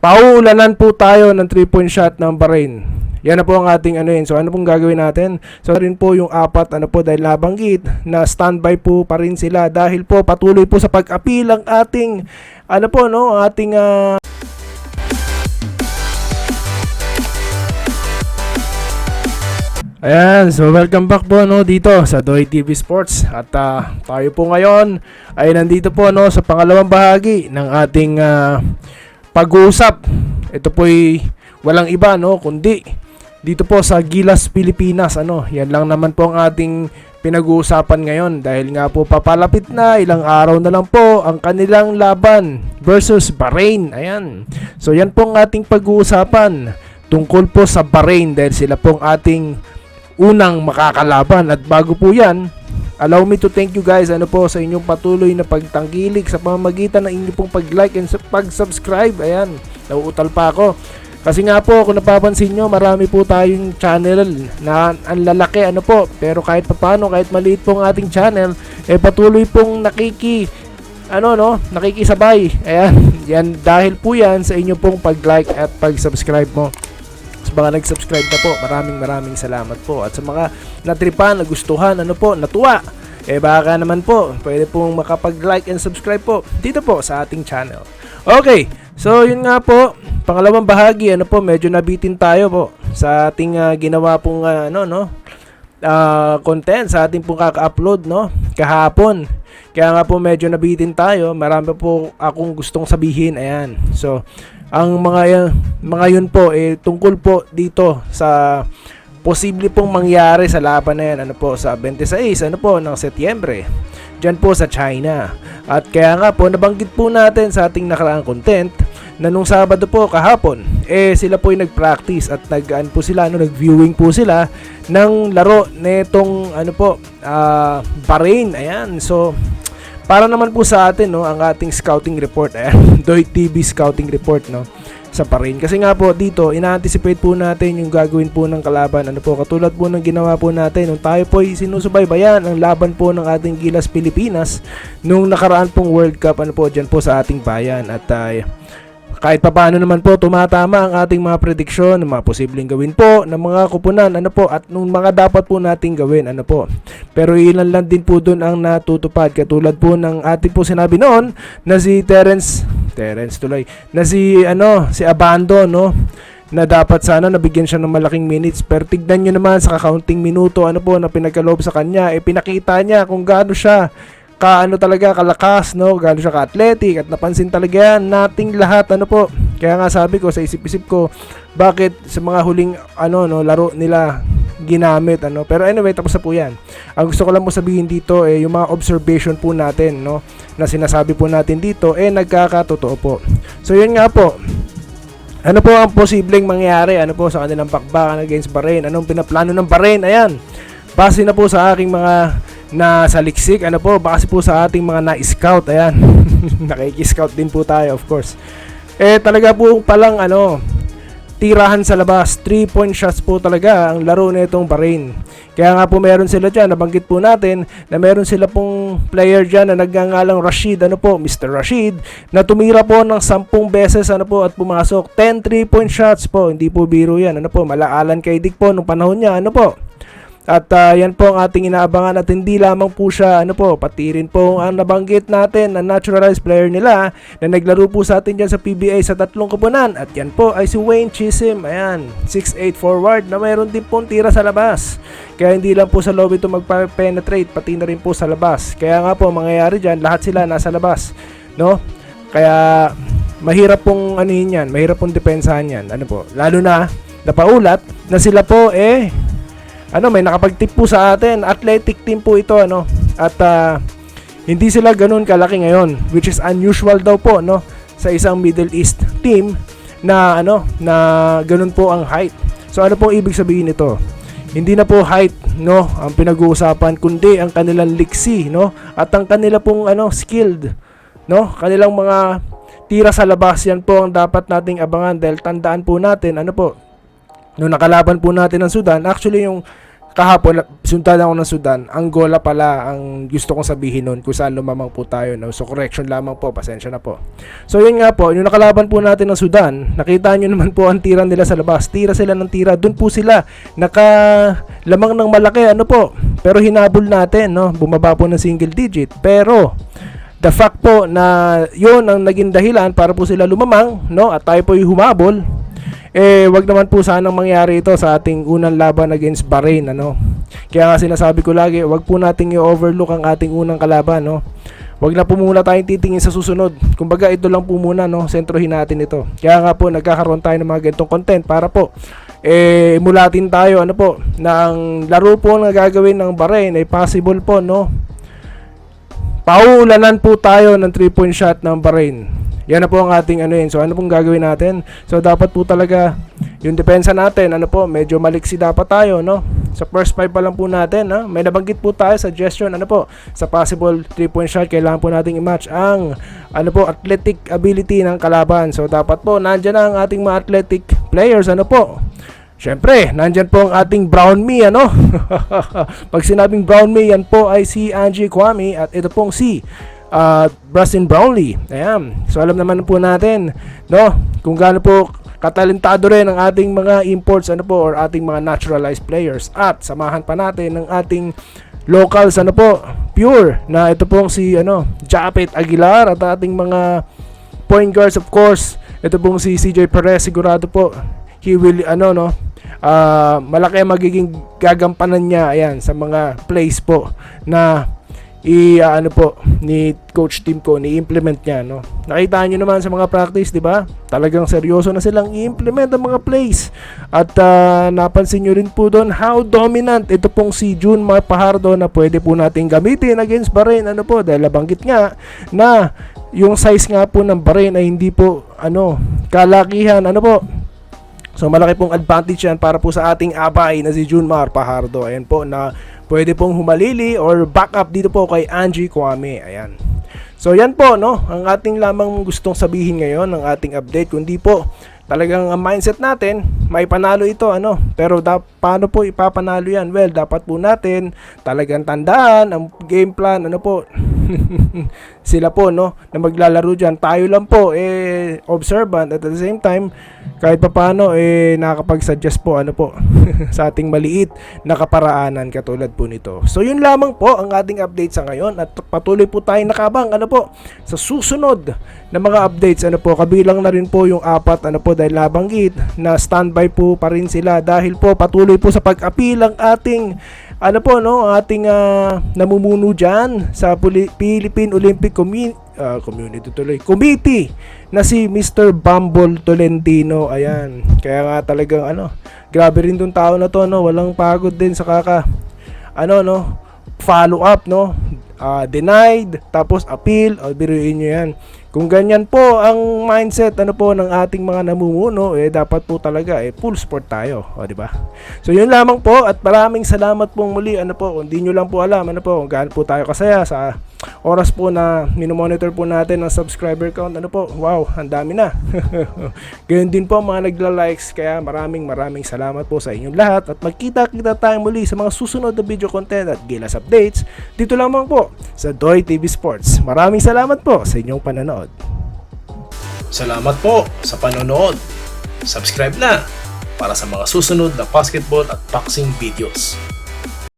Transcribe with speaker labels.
Speaker 1: pauulanan po tayo ng 3-point shot ng Bahrain. Yan na po ang ating ano yun. So ano pong gagawin natin? So rin po yung apat ano po dahil nabanggit na standby po pa rin sila dahil po patuloy po sa pag-appeal ang ating ano po no, ating ayan, so welcome back po no dito sa Doy TV Sports at tayo po ngayon ay nandito po no sa pangalawang bahagi ng ating pag-uusap. Ito po ay walang iba no kundi dito po sa Gilas, Pilipinas ano. Yan lang naman po ang ating pinag-uusapan ngayon dahil nga po papalapit na ilang araw na lang po ang kanilang laban versus Bahrain. Ayan. So yan po ang ating pag-uusapan tungkol po sa Bahrain dahil sila pong ating unang makakalaban. At bago po yan, allow me to thank you guys ano po sa inyong patuloy na pagtangkilik sa pamamagitan ng inyong pong pag-like and pag-subscribe. Ayan, nauutal pa ako. Kasi nga po, kung napapansin nyo, marami po tayong channel na ang lalaki ano po. Pero kahit paano, kahit maliit pong ating channel, patuloy pong nakikisabay. Ayan, yan, dahil po yan sa inyong pong pag-like at pag-subscribe mo. Sa mga nag-subscribe na po, maraming salamat po. At sa mga natripan, nagustuhan, natuwa, baka naman po, pwede pong makapag-like and subscribe po dito po sa ating channel. Okay, so yun nga po, pangalawang bahagi, medyo nabitin tayo po sa ating ginawa pong content, sa ating pong kaka-upload kahapon. Kaya nga po medyo nabitin tayo, marami po akong gustong sabihin, ayan. So, ang mga yun po tungkol po dito sa posible pong mangyari sa laban na yan sa 26 ng Setyembre diyan po sa China. At kaya nga po nabanggit po natin sa ating nakaraang content na nung Sabado po kahapon sila po ay nag-practice at nag-viewing po sila ng laro netong Bahrain. Ayan, so para naman po sa atin ang ating scouting report, Doy TV scouting report sa Bahrain. Kasi nga po dito, ina-anticipate po natin yung gagawin po ng kalaban. Katulad po ng ginawa po natin nung tayo po ay sinusubaybayan ang laban po ng ating Gilas Pilipinas nung nakaraan pong World Cup dyan po sa ating bayan. At kahit papaano naman po tumatama ang ating mga prediksyon ng mga posibleng gawin po ng mga kupunan at nung mga dapat po nating gawin pero ilan lang din po doon ang natutupad, katulad po ng ating po sinabi noon na si Terence tuloy na si Abando na dapat sana nabigyan siya ng malaking minutes, pero tignan nyo naman sa kakaunting minuto na pinagkaloob sa kanya, pinakita niya kung gaano siya talaga kalakas, gaano siya ka-athletic, at napansin talaga nating lahat Kaya nga sabi ko sa isip-isip ko, bakit sa mga huling laro nila ginamit pero anyway, tapos na po yan. Ang gusto ko lang mo sabihin dito yung mga observation po natin na sinasabi po natin dito nagkakatotoo po. So yun nga po, ano po ang posibleng mangyari sa kanilang bakbakan against Bahrain? Anong pinaplano ng Bahrain? Ayan, base na po sa aking mga saliksik base po sa ating mga na-scout. Ayan, nakiki-scout din po tayo, of course. Talaga po palang tirahan sa labas, 3-point shots po talaga ang laro nitong Bahrain. Kaya nga po meron sila dyan, nabanggit po natin na meron sila pong player dyan na nagngangalang Rashid, Mr. Rashid, na tumira po ng 10 beses at pumasok 10 3-point shots po. Hindi po biro yan, malaalan kay Dick po nung panahon niya, At yan po ang ating inaabangan, at hindi lamang po siya pati rin po ang nabanggit natin na naturalized player nila na naglaro po sa atin dyan sa PBA sa 3 koponan, at yan po ay si Wayne Chisholm. Ayan, 6'8 forward na mayroon din pong tira sa labas, kaya hindi lang po sa lobby ito magpa-penetrate, pati na rin po sa labas. Kaya nga po mangyayari dyan, lahat sila nasa labas, kaya mahirap pong yan, mahirap pong depensahan yan, lalo na napaulat na sila po may nakapag-tip po sa atin, athletic team po ito at hindi sila ganoon kalaki ngayon, which is unusual daw po sa isang Middle East team na na ganoon po ang height. So ano pong ibig sabihin nito? Hindi na po height ang pinag-uusapan, kundi ang kanilang liksi at ang kanila pong skilled kanilang mga tira sa labas. Yan po ang dapat nating abangan, dahil tandaan po natin nung nakalaban po natin ang Sudan, actually yung kahapon sundan ako ng Sudan. Angola pala ang gusto kong sabihin nun kung saan lumamang po tayo, no? So correction lamang po, pasensya na po. So yun nga po, yung nakalaban po natin ng Sudan, nakita nyo naman po ang tira nila sa labas. Tira sila ng tira, dun po sila nakalamang ng malaki, ano po. Pero hinabol natin, no? Bumaba po ng single digit. Pero the fact po na yun ang naging dahilan para po sila lumamang, no? At tayo po yung humabol. Wag naman po sanang mangyari ito sa ating unang laban against Bahrain, ano. Kaya nga sinasabi ko lagi, wag po nating i-overlook ang ating unang kalaban, no. Wag na po muna tayong titingin sa susunod. Kumbaga ito lang po muna, no, sentrohin natin ito. Kaya nga po nagkakaroon tayo ng mga ganitong content para po emulatin tayo, ano po, na ang laro po na gagawin ng Bahrain ay possible po, no. Paulanan po tayo ng 3-point shot ng Bahrain. Yan na po ang ating ano yun. So ano pong gagawin natin? So dapat po talaga yung depensa natin, ano po, medyo maliksi dapat tayo, no? Sa first 5 pa lang po natin, ha? May nabanggit po tayo, suggestion, ano po, sa possible 3-point shot, kailangan po nating i-match ang, ano po, athletic ability ng kalaban. So dapat po, nandyan na ang ating mga athletic players, ano po. Siyempre, nandyan po ang ating Brown Me, ano? Pag sinabing Brown Me, yan po ay si Angie Kwame at ito pong si Brastin Brownlee. Ayan. So alam naman po natin, no, kung gaano po katalentado rin ang ating mga imports, ano po, or ating mga naturalized players. At samahan pa natin ng ating locals, ano po, pure, na ito pong si Japet Aguilar, at ating mga point guards, of course, ito pong si CJ Perez. Sigurado po he will malaki ang magiging gagampanan niya, ayan, sa mga plays po na ni coach team ko, ni-implement niya, no. Nakita niyo naman sa mga practice, 'di ba? Talagang seryoso na silang i-implement ang mga plays. At napansin niyo rin po doon how dominant ito pong si Junmar Fajardo na pwede po nating gamitin against Bahrain, ano po, dahil nabanggit nga na yung size nga po ng Bahrain ay hindi po kalakihan, ano po. So malaki pong advantage yan para po sa ating abay na si Junmar Fajardo. Ayan po, na pwede pong humalili or back up dito po kay Angie Kwame. Ayan. So yan po, no, ang ating lamang gustong sabihin ngayon, ng ating update. Kundi po talagang ang mindset natin, may panalo ito, pero paano po ipapanalo yan? Well, dapat po natin talagang tandaan ang game plan, sila po, no, na maglalaro dyan. Tayo lang po observant, at the same time kahit papaano nakakapag-suggest po sa ating maliit na kaparaanan katulad po nito. So yun lamang po ang ating update sa ngayon, at patuloy po tayong nakabang sa susunod na mga updates, kabilang na rin po yung 4 dahil nabanggit na standby po pa rin sila dahil po patuloy po sa pag-appeal ang ating ating namumuno dyan sa Philippine Olympic Committee na si Mr. Bumble Tolentino. Ayan. Kaya nga talagang grabe rin tong tao na to, walang pagod din sa follow up, denied, tapos appeal, biruin nyo yan. Kung ganyan po ang mindset ng ating mga namumuno, dapat po talaga full sport tayo, di ba? So yun lamang po, at maraming salamat pong muli, kung di nyo lang po alam, kung gaano po tayo kasaya sa oras po na minomonitor po natin ang subscriber count, wow, ang dami na. Gayon din po mga nagla-likes, kaya maraming salamat po sa inyong lahat, at magkita-kita tayo muli sa mga susunod na video content at Gilas updates dito lamang po sa Doy TV Sports. Maraming salamat po sa inyong panonood.
Speaker 2: Salamat po sa panonood. Subscribe na para sa mga susunod na basketball at boxing videos.